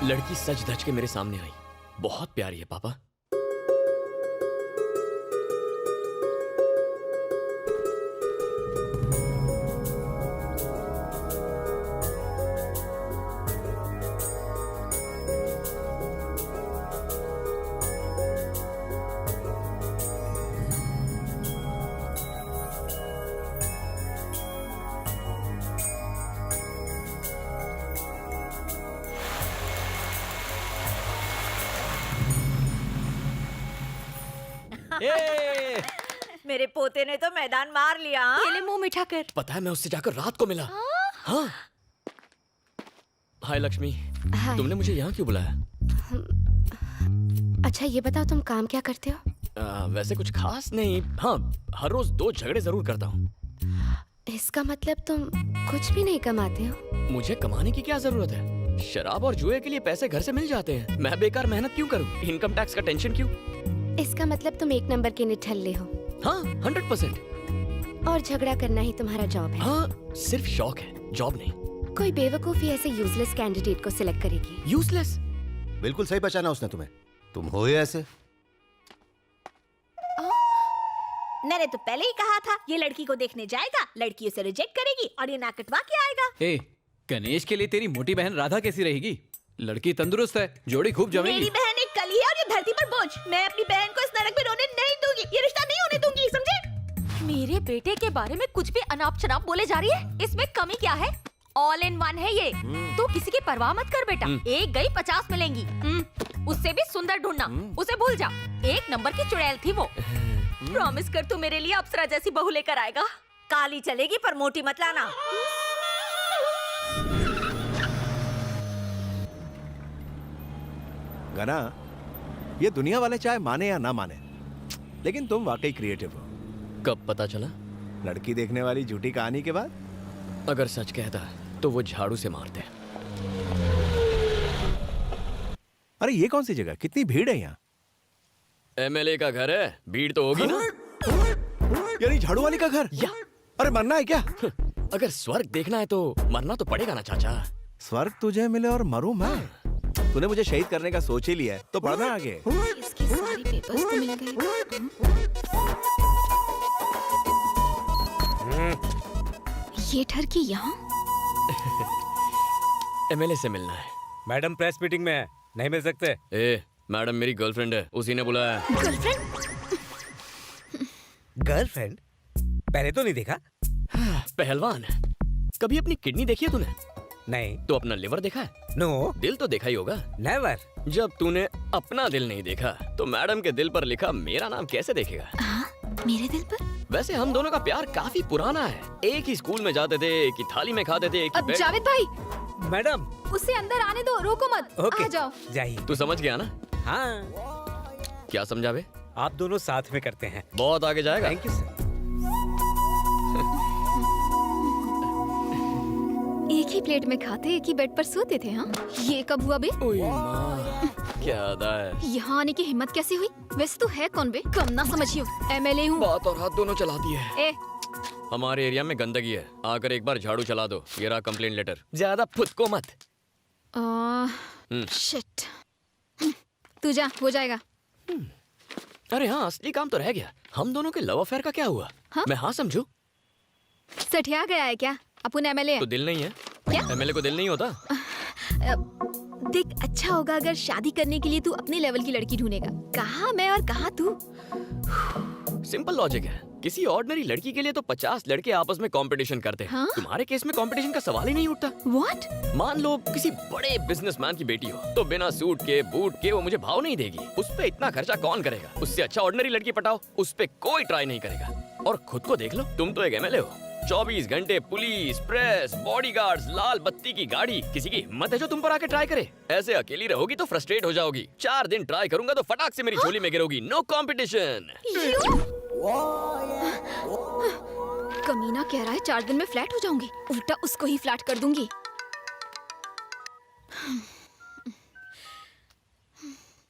लड़की सच धज के मेरे सामने आई। बहुत प्यारी है पापा। मेरे पोते ने तो मैदान मार लिया। केले मुंह मीठा कर। पता है मैं उससे जाकर रात को मिला। हाँ। हाय लक्ष्मी। हाय। तुमने मुझे यहाँ क्यों बुलाया? अच्छा ये बताओ तुम काम क्या करते हो? वैसे कुछ खास नहीं। हाँ, हर रोज 2 झगड़े जरूर करता हूँ। इसका मतलब तुम कुछ भी नहीं कमाते हो? मुझे कमाने की क्या जरूरत है? शराब और जुए के लिए पैसे घर से मिल जाते हैं। मैं बेकार मेहनत क्यों करूँ? इनकम टैक्स का टेंशन क्यों? इसका मतलब तुम 1 नंबर के निठल्ले हो। हाँ, 100%। और झगड़ा करना ही तुम्हारा जॉब है? हाँ, सिर्फ शौक है, जॉब नहीं। कोई बेवकूफी ऐसे यूजलेस कैंडिडेट को सिलेक्ट करेगी? यूजलेस? बिल्कुल सही पहचाना उसने तुम्हें। तुम हो ही ऐसे। मैंने तो पहले ही कहा था ये लड़की को देखने जाएगा, लड़की उसे रिजेक्ट करेगी और ये ना कटवा के आएगा। ए, गणेश के लिए तेरी मोटी बहन राधा कैसी रहेगी? लड़की तंदुरुस्त है, जोड़ी खूब जमेगी। मेरी बहन एक कली है और ये धरती पर बोझ। मैं अपनी बहन को इस नरक में रोने नहीं दूंगी। ये रिश्ता नहीं होने दूंगी, समझे? मेरे बेटे के बारे में कुछ भी अनाप शनाप बोले जा रही है। इसमें कमी क्या है? ऑल इन वन है ये। तू किसी की परवाह मत कर बेटा। एक गई 50 मिलेंगी। उससे भी सुंदर ढूंढना। उसे भूल जा। 1 नंबर की चुड़ैल थी वो। प्रॉमिस कर तू मेरे लिए अप्सरा जैसी बहू लेकर आएगा। काली चलेगी पर मोटी मत लाना। गना, ये दुनिया वाले चाहे माने या ना माने, लेकिन तुम वाकई क्रिएटिव हो। कब पता चला? लड़की देखने वाली झूठी कहानी के बाद। अगर सच कहता तो वो झाड़ू से मारते। अरे ये कौन सी जगह, कितनी भीड़ है यहाँ? एमएलए का घर है, भीड़ तो होगी ना। यानी झाड़ू वाली का घर? या अरे मरना है क्या? अगर स्वर्ग देखना है तो मरना तो पड़ेगा ना चाचा। स्वर्ग तुझे मिले और मरूं मैं? तूने मुझे शहीद करने का सोच ही लिया है, तो पढ़ना आगे। इसकी सारी पेपर्स तो मिल गए। ये ठरकी यहाँ? एमएलए से मिलना है। मैडम प्रेस मीटिंग में है, नहीं मिल सकते। ए, मैडम मेरी गर्लफ्रेंड है, उसी ने बुलाया। गर्लफ्रेंड? पहले तो नहीं देखा। पहलवान, कभी अपनी किडनी देखी है तूने? नहीं। तो अपना लिवर देखा है? नो। दिल तो देखा ही होगा। नेवर। जब तूने अपना दिल नहीं देखा तो मैडम के दिल पर लिखा मेरा नाम कैसे देखेगा? मेरे दिल पर? वैसे हम दोनों का प्यार काफी पुराना है। एक ही स्कूल में जाते थे, एक ही थाली में खाते थे, एक ही बेड। जावेद भाई, मैडम उसे अंदर आने दो, रोको मत। ओके, आ जाओ। जाइए। तू समझ गया ना? हाँ। क्या समझावे? आप दोनों साथ में करते हैं। बहुत आगे जाएगा। Thank you sir. एक ही प्लेट में खाते, एक ही बेड पर सोते थे। हाँ, ये कब हुआ बे? ओए माँ, क्या अदा है। यहाँ आने की हिम्मत कैसे हुई? वैसे तू है कौन बे? कम ना समझियो, एमएलए हूँ। बात और हाथ दोनों चलाती है। ए, हमारे एरिया में गंदगी है, आकर एक बार झाड़ू चला दो। ये रहा कंप्लेंट लेटर। ज्यादा फुदको मत। शिट। तू जा, हो जाएगा। अरे हाँ, असली काम तो रह गया। हम दोनों के लव अफेयर का क्या हुआ? हाँ? मैं हाँ समझू? सठिया गया है क्या? अपन एमएलए तो दिल नहीं है? क्या? एमएलए को दिल नहीं होता? देख, अच्छा होगा अगर शादी करने के लिए तू अपने लेवल की लड़की ढूंढेगा। कहाँ मैं और कहाँ तू? सिंपल लॉजिक है। किसी ऑर्डिनरी लड़की के लिए तो 50 लड़के आपस में कंपटीशन करते हैं। हाँ? तुम्हारे केस में कंपटीशन का सवाल ही नहीं उठता। What? मान लो किसी बड़े बिजनेसमैन की बेटी हो, तो बिना सूट के बूट के वो मुझे भाव नहीं देगी। उस पे इतना खर्चा कौन करेगा? उससे अच्छा ऑर्डिनरी लड़की पटाओ, उस पे कोई ट्राई नहीं करेगा। और खुद को देख लो, तुम तो एक एमएलए हो। 24 घंटे पुलिस, प्रेस, बॉडीगार्ड्स, लाल बत्ती की गाड़ी। किसी की हिम्मत है जो तुम पर आके ट्राई करे? ऐसे अकेली रहोगी तो फ्रस्ट्रेट हो जाओगी। 4 दिन ट्राई करूंगा तो फटाक से मेरी झोली में गिरोगी। No competition. कमीना कह रहा है 4 दिन में फ्लैट हो जाऊंगी, उल्टा उसको ही फ्लैट कर दूंगी।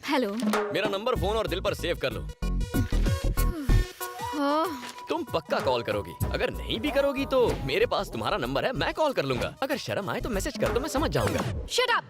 हेलो। मेरा नंबर फोन और दिल पर सेव कर लो। तुम पक्का कॉल करोगी। अगर नहीं भी करोगी तो मेरे पास तुम्हारा नंबर है, मैं कॉल कर लूंगा। अगर शर्म आए तो मैसेज कर दो, मैं समझ जाऊंगा। Shut up.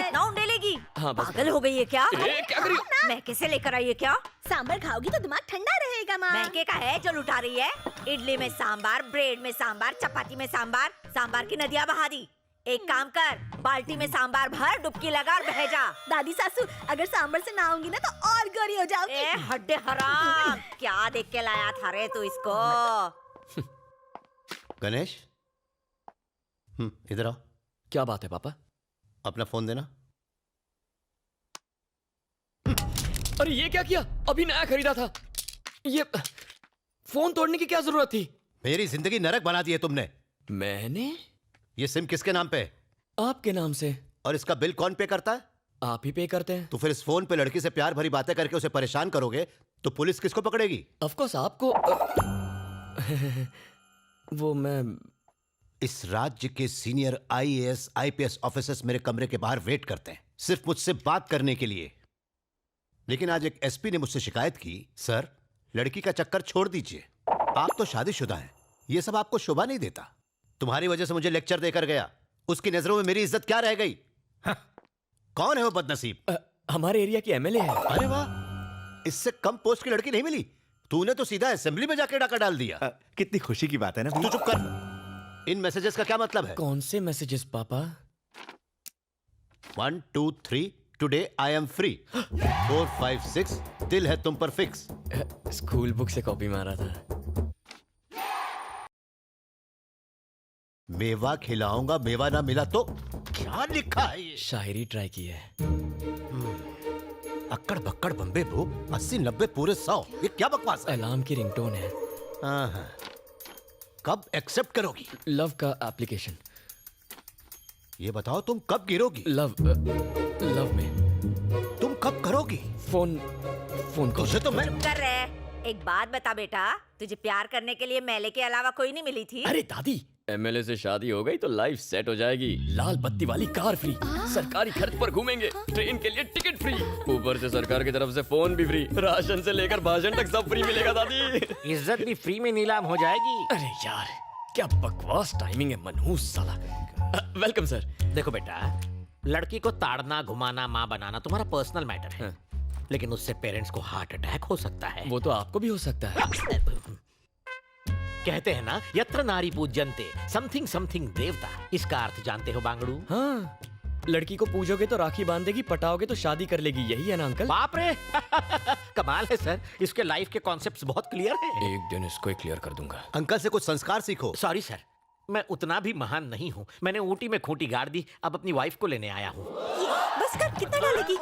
कितना उंडेलेगी? हाँ, बस। पागल हो गई है क्या? ए, क्या कर रही हो? मैं कैसे लेकर आई है क्या? सांबर खाओगी तो दिमाग ठंडा रहेगा माँ। महंगे का है जो लुटा रही है। इडली में सांबार, ब्रेड में सांबार, चपाती में सांबार, सांबार की नदियाँ बहा दी। एक काम कर, बाल्टी में सांबार भर, डुबकी लगा और बह जा। दादी सासू अगर सांबर से ना होंगी ना तो और गोरी हो जाओगी। ए हड्डे हराम, क्या देख के लाया था रे तू इसको? गणेश, इधर आओ। क्या बात है पापा? अपना फोन देना। अरे ये क्या किया? अभी नया खरीदा था। ये फोन तोड़ने की क्या जरूरत थी? मेरी जिंदगी नरक बना दी है तुमने। मैंने? ये सिम किसके नाम पे है? आपके नाम से। और इसका बिल कौन पे करता है? आप ही पे करते हैं। तो फिर इस फोन पे लड़की से प्यार भरी बातें करके उसे परेशान करोगे तो पुलिस किसको पकड़ेगी? ऑफ कोर्स आपको। वो मैं। इस राज्य के सीनियर आईएएस आईपीएस ऑफिसर्स मेरे कमरे के बाहर वेट करते हैं सिर्फ मुझसे बात करने के लिए। लेकिन आज एक एसपी ने मुझसे शिकायत की, सर लड़की का चक्कर छोड़ दीजिए, आप तो शादीशुदा हैं, ये सब आपको शोभा नहीं देता। तुम्हारी वजह से मुझे लेक्चर देकर गया, उसकी नजरों में मेरी इज्जत क्या रह गई? कौन है वो बदनसीब? हमारे एरिया की एमएलए है। अरे वाह, इससे कम पोस्ट की लड़की नहीं मिली। तूने तो सीधा असेंबली में जाके डाका डाल दिया। कितनी खुशी की बात है ना। तू चुप कर। इन मैसेजेस का क्या मतलब है? कौन से मैसेजेस पापा? 1 2 3 टुडे आई एम फ्री। 4 5 6 दिल है तुम पर फिक्स। स्कूल बुक से कॉपी मारा था। मेवा खिलाऊंगा, मेवा ना मिला तो क्या लिखा है ये? शायरी ट्राई की है। अक्कड़ बक्कड़ बम्बे भू 80 90 पूरे 100, ये क्या बकवास है? अलार्म की रिंगटोन है। हाँ। कब एक्सेप्ट करोगी? लव का एप्लीकेशन। ये बताओ तुम कब गिरोगी? लव में। तुम कब करोगी? Phone call. तुझे तो मैं। चुप कर रहे। एक बात बता बेटा, तुझे प्यार करने के लिए मेले के अलावा कोई नहीं मिली थी? अरे दादी, एमएलए से शादी हो गई तो लाइफ सेट हो जाएगी। लाल बत्ती वाली कार फ्री, सरकारी खर्च पर घूमेंगे, ट्रेन के लिए टिकट फ्री, ऊपर से सरकार की तरफ से फोन भी फ्री, राशन से लेकर भाषण तक सब फ्री मिलेगा दादी। इज्जत भी फ्री में नीलाम हो जाएगी। अरे यार क्या बकवास टाइमिंग है मनहूस साला। Welcome sir. देखो बेटा, लड़की को ताड़ना घुमाना माँ बनाना तुम्हारा पर्सनल मैटर है, लेकिन उससे पेरेंट्स को हार्ट अटैक हो सकता है। वो तो आपको भी हो सकता है। कहते हैं ना, यत्र नारी पूज्यन्ते समथिंग समथिंग देवता। इसका अर्थ जानते हो बांगड़ू? हाँ, लड़की को पूजोगे तो राखी बांधेगी, पटाओगे तो शादी कर लेगी, यही है ना अंकल? बाप रे कमाल है सर, इसके लाइफ के कॉन्सेप्ट्स बहुत क्लियर हैं। एक दिन इसको क्लियर कर दूंगा। अंकल से कुछ संस्कार सीखो। सॉरी सर, मैं उतना भी महान नहीं हूँ। मैंने ऊटी में खूंटी गाड़ दी, अब अपनी वाइफ को लेने आया हूँ। बस कर, कितना डालेगी?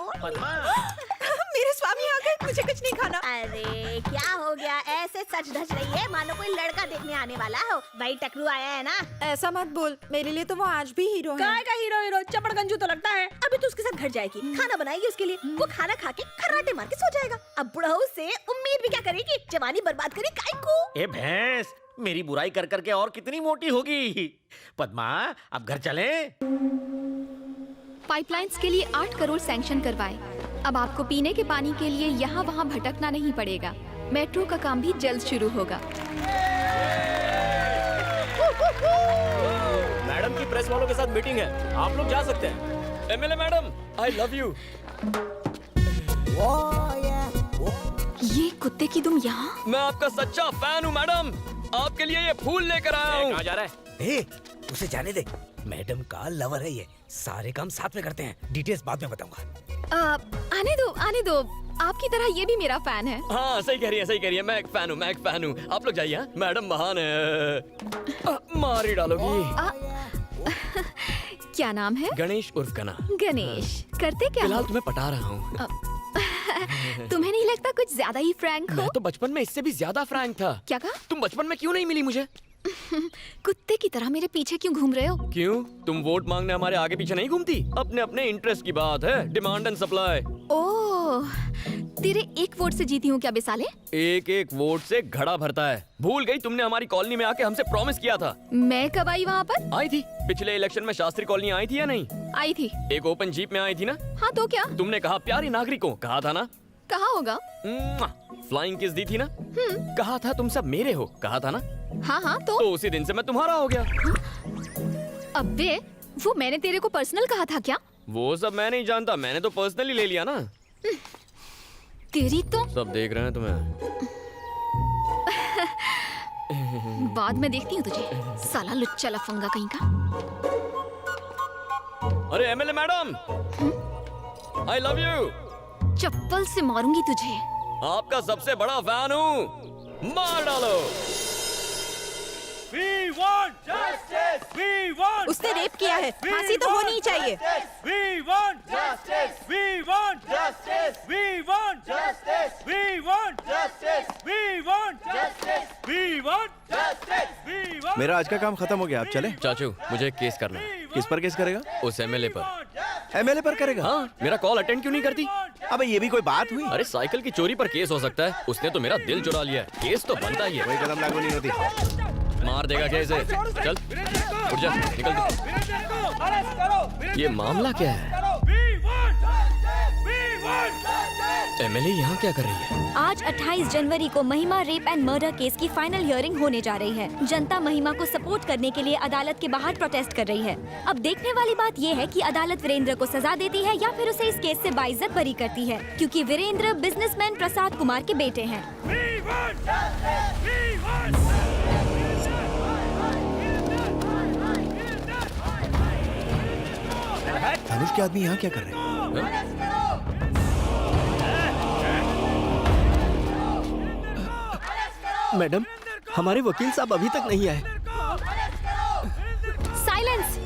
मेरे स्वामी आ गए, मुझे कुछ नहीं खाना। अरे क्या हो गया? ऐसे सच धज रही है मानो कोई लड़का देखने आने वाला हो। भाई टकरू आया है ना। ऐसा मत बोल, मेरे लिए तो वो आज भी हीरो है। काय का हीरो चपड़गंजू तो लगता है। अभी तो उसके साथ घर जाएगी, खाना बनाएगी उसके लिए, वो खाना खा के खर्राटे मार के सो जाएगा। अब बुढ़ऊ से उम्मीद भी क्या करेगी? जवानी बर्बाद करी काय को। ए भैंस, मेरी बुराई कर करके और कितनी मोटी होगी। पद्मा, अब घर चलें? पाइपलाइंस के लिए 8 करोड़ सैंक्शन करवाए। अब आपको पीने के पानी के लिए यहाँ वहाँ भटकना नहीं पड़ेगा। मेट्रो का काम भी जल्द शुरू होगा। मैडम की प्रेस वालों के साथ मीटिंग है, आप लोग जा सकते हैं। MLA madam, I love you. ये कुत्ते की दुम यहाँ? मैं आपका सच्चा फैन हूँ मैडम, आपके लिए ये फूल लेकर आया हूँ। कहाँ जा रहा है? उसे जाने दे, मैडम का लवर है ये। सारे काम साथ में करते हैं, डिटेल्स बाद में बताऊंगा। आने दो। आपकी तरह ये भी मेरा फैन है। हाँ सही कह रही है, मैं एक फैन हूँ। आप लोग जाइए, हाँ? मैडम महान है। मार ही डालोगी। क्या नाम है? गणेश उर्फ गना। गणेश, करते क्या फिलहाल हो? तुम्हें पटा रहा हूँ। तुम्हें नहीं लगता कुछ ज्यादा ही फ्रैंक हो? मैं तो बचपन में इससे भी ज्यादा फ्रैंक था। क्या कहा? तुम बचपन में क्यों नहीं मिली मुझे? कुत्ते की तरह मेरे पीछे क्यों घूम रहे हो? क्यों? तुम वोट मांगने हमारे आगे पीछे नहीं घूमती? अपने अपने इंटरेस्ट की बात है, डिमांड एंड सप्लाई। ओह, तेरे एक वोट से जीती हूँ क्या बेसाले? एक एक वोट से घड़ा भरता है। भूल गई तुमने हमारी कॉलोनी में आके हमसे प्रॉमिस किया था। मैं कब आई वहाँ पर? आई थी पिछले इलेक्शन में। शास्त्री कॉलोनी आई थी या नहीं? आई थी। एक ओपन जीप में आई थी ना? हाँ तो क्या? तुमने कहा प्यारे नागरिकों, कहा था ना? कहा होगा। फ्लाइंग किस दी थी ना? कहा था तुम सब मेरे हो, कहा था ना? हाँ तो तो उसी दिन से मैं तुम्हारा हो गया। अबे, वो मैंने तेरे को पर्सनल कहा था क्या? वो सब मैं नहीं जानता, मैंने तो पर्सनली ले लिया ना। तेरी तो सब देख रहे हैं तुम्हें। बाद में देखती हूँ तुझे, साला लुच्चा लफंगा कहीं का। अरे MLA madam, I love you. चप्पल से मारूंगी तुझे। आपका सबसे बड़ा फैन हूँ, मार डालो। उसने रेप किया है, फांसी तो होनी ही चाहिए। मेरा आज का काम खत्म हो गया, आप चले। चाचू मुझे एक केस करना है। किस पर केस करेगा? उस एमएलए पर। एमएलए पर करेगा? हाँ, मेरा कॉल अटेंड क्यों नहीं करती? अबे ये भी कोई बात हुई? अरे साइकिल की चोरी पर केस हो सकता है, उसने तो मेरा दिल चुरा लिया है। केस तो बनता ही है। कोई कलम लागू नहीं होती। मार देगा क्या इसे? चल उठ जा, निकल तू। ये मामला क्या है? एमएलए यहाँ क्या कर रही है? आज 28 जनवरी को महिमा रेप एंड मर्डर केस की फाइनल हियरिंग होने जा रही है। जनता महिमा को सपोर्ट करने के लिए अदालत के बाहर प्रोटेस्ट कर रही है। अब देखने वाली बात ये है कि अदालत वीरेंद्र को सजा देती है या फिर उसे इस केस से बाइज्जत बरी करती है, क्योंकि वीरेंद्र बिजनेसमैन प्रसाद कुमार के बेटे हैं। धनुष के आदमी यहाँ क्या कर रहे हैं? मैडम, हमारे वकील साहब अभी तक नहीं आए। साइलेंस।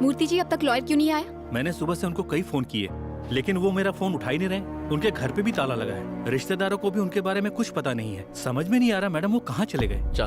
मूर्ति जी अब तक लॉयर क्यों नहीं आया? मैंने सुबह से उनको कई फोन किए, लेकिन वो मेरा फोन उठा ही नहीं रहे। उनके घर पे भी ताला लगा है। रिश्तेदारों को भी उनके बारे में कुछ पता नहीं है। समझ में नहीं आ रहा मैडम वो कहाँ चले गए।